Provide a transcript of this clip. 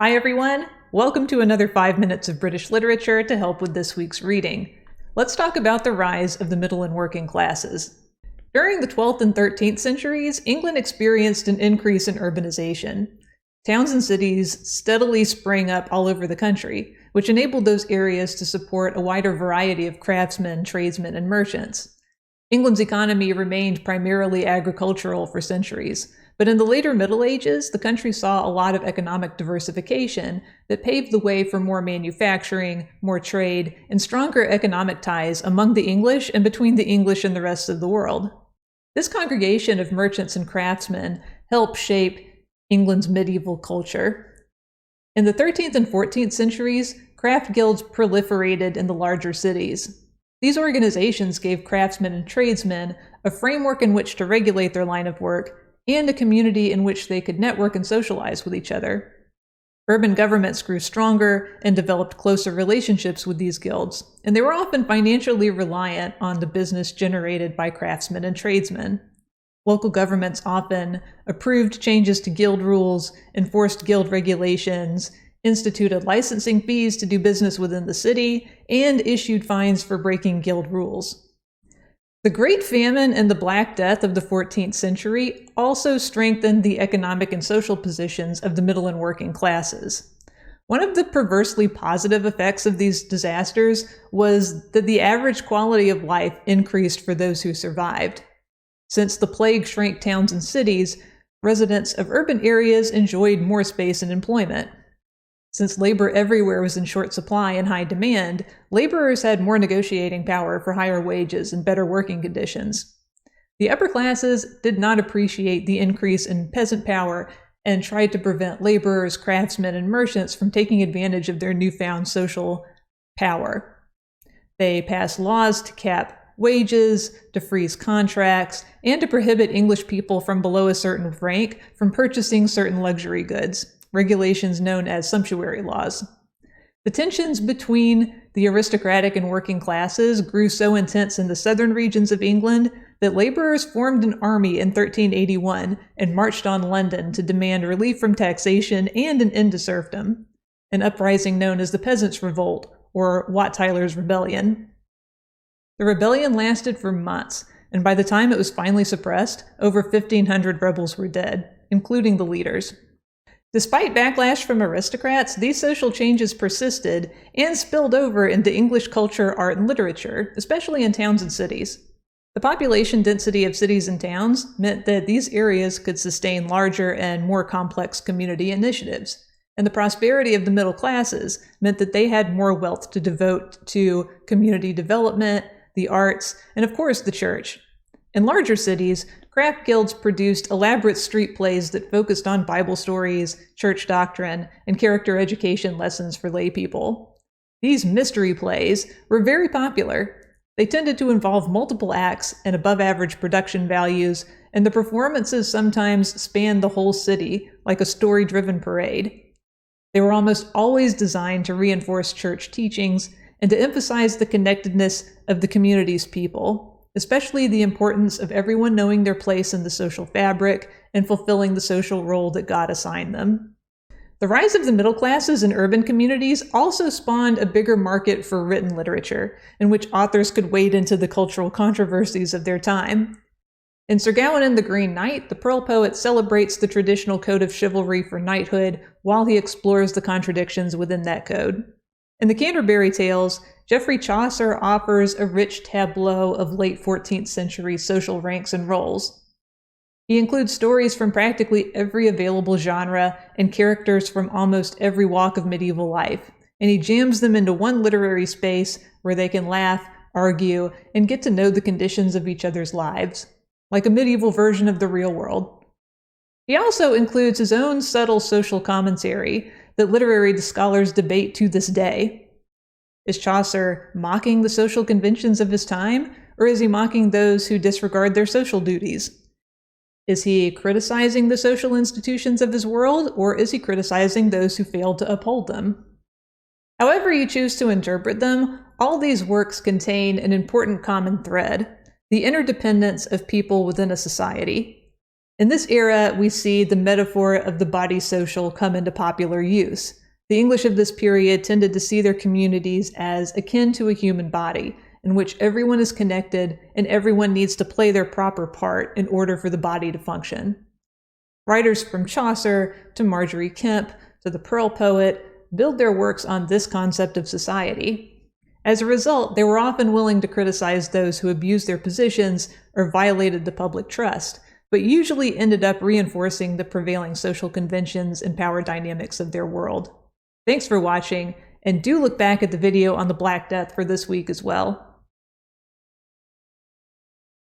Hi everyone! Welcome to another 5 minutes of British literature to help with this week's reading. Let's talk about the rise of the middle and working classes. During the 12th and 13th centuries, England experienced an increase in urbanization. Towns and cities steadily sprang up all over the country, which enabled those areas to support a wider variety of craftsmen, tradesmen, and merchants. England's economy remained primarily agricultural for centuries, but in the later Middle Ages, the country saw a lot of economic diversification that paved the way for more manufacturing, more trade, and stronger economic ties among the English and between the English and the rest of the world. This congregation of merchants and craftsmen helped shape England's medieval culture. In the 13th and 14th centuries, craft guilds proliferated in the larger cities. These organizations gave craftsmen and tradesmen a framework in which to regulate their line of work and a community in which they could network and socialize with each other. Urban governments grew stronger and developed closer relationships with these guilds, and they were often financially reliant on the business generated by craftsmen and tradesmen. Local governments often approved changes to guild rules, enforced guild regulations, instituted licensing fees to do business within the city, and issued fines for breaking guild rules. The Great Famine and the Black Death of the 14th century also strengthened the economic and social positions of the middle and working classes. One of the perversely positive effects of these disasters was that the average quality of life increased for those who survived. Since the plague shrank towns and cities, residents of urban areas enjoyed more space and employment. Since labor everywhere was in short supply and high demand, laborers had more negotiating power for higher wages and better working conditions. The upper classes did not appreciate the increase in peasant power and tried to prevent laborers, craftsmen, and merchants from taking advantage of their newfound social power. They passed laws to cap wages, to freeze contracts, and to prohibit English people from below a certain rank from purchasing certain luxury goods, regulations known as sumptuary laws. The tensions between the aristocratic and working classes grew so intense in the southern regions of England that laborers formed an army in 1381 and marched on London to demand relief from taxation and an end to serfdom, an uprising known as the Peasants' Revolt, or Wat Tyler's Rebellion. The rebellion lasted for months, and by the time it was finally suppressed, over 1,500 rebels were dead, including the leaders. Despite backlash from aristocrats, these social changes persisted and spilled over into English culture, art, and literature, especially in towns and cities. The population density of cities and towns meant that these areas could sustain larger and more complex community initiatives, and the prosperity of the middle classes meant that they had more wealth to devote to community development, the arts, and of course the church. In larger cities, craft guilds produced elaborate street plays that focused on Bible stories, church doctrine, and character education lessons for lay people. These mystery plays were very popular. They tended to involve multiple acts and above-average production values, and the performances sometimes spanned the whole city, like a story-driven parade. They were almost always designed to reinforce church teachings and to emphasize the connectedness of the community's people, especially the importance of everyone knowing their place in the social fabric and fulfilling the social role that God assigned them. The rise of the middle classes in urban communities also spawned a bigger market for written literature, in which authors could wade into the cultural controversies of their time. In Sir Gawain and the Green Knight, the Pearl poet celebrates the traditional code of chivalry for knighthood while he explores the contradictions within that code. In the Canterbury Tales, Geoffrey Chaucer offers a rich tableau of late 14th century social ranks and roles. He includes stories from practically every available genre and characters from almost every walk of medieval life, and he jams them into one literary space where they can laugh, argue, and get to know the conditions of each other's lives, like a medieval version of the real world. He also includes his own subtle social commentary that literary scholars debate to this day. Is Chaucer mocking the social conventions of his time, or is he mocking those who disregard their social duties? Is he criticizing the social institutions of his world, or is he criticizing those who failed to uphold them? However you choose to interpret them, all these works contain an important common thread: the interdependence of people within a society. In this era, we see the metaphor of the body social come into popular use. The English of this period tended to see their communities as akin to a human body, in which everyone is connected and everyone needs to play their proper part in order for the body to function. Writers from Chaucer to Margery Kempe to the Pearl poet build their works on this concept of society. As a result, they were often willing to criticize those who abused their positions or violated the public trust, but usually ended up reinforcing the prevailing social conventions and power dynamics of their world. Thanks for watching, and do look back at the video on the Black Death for this week as well.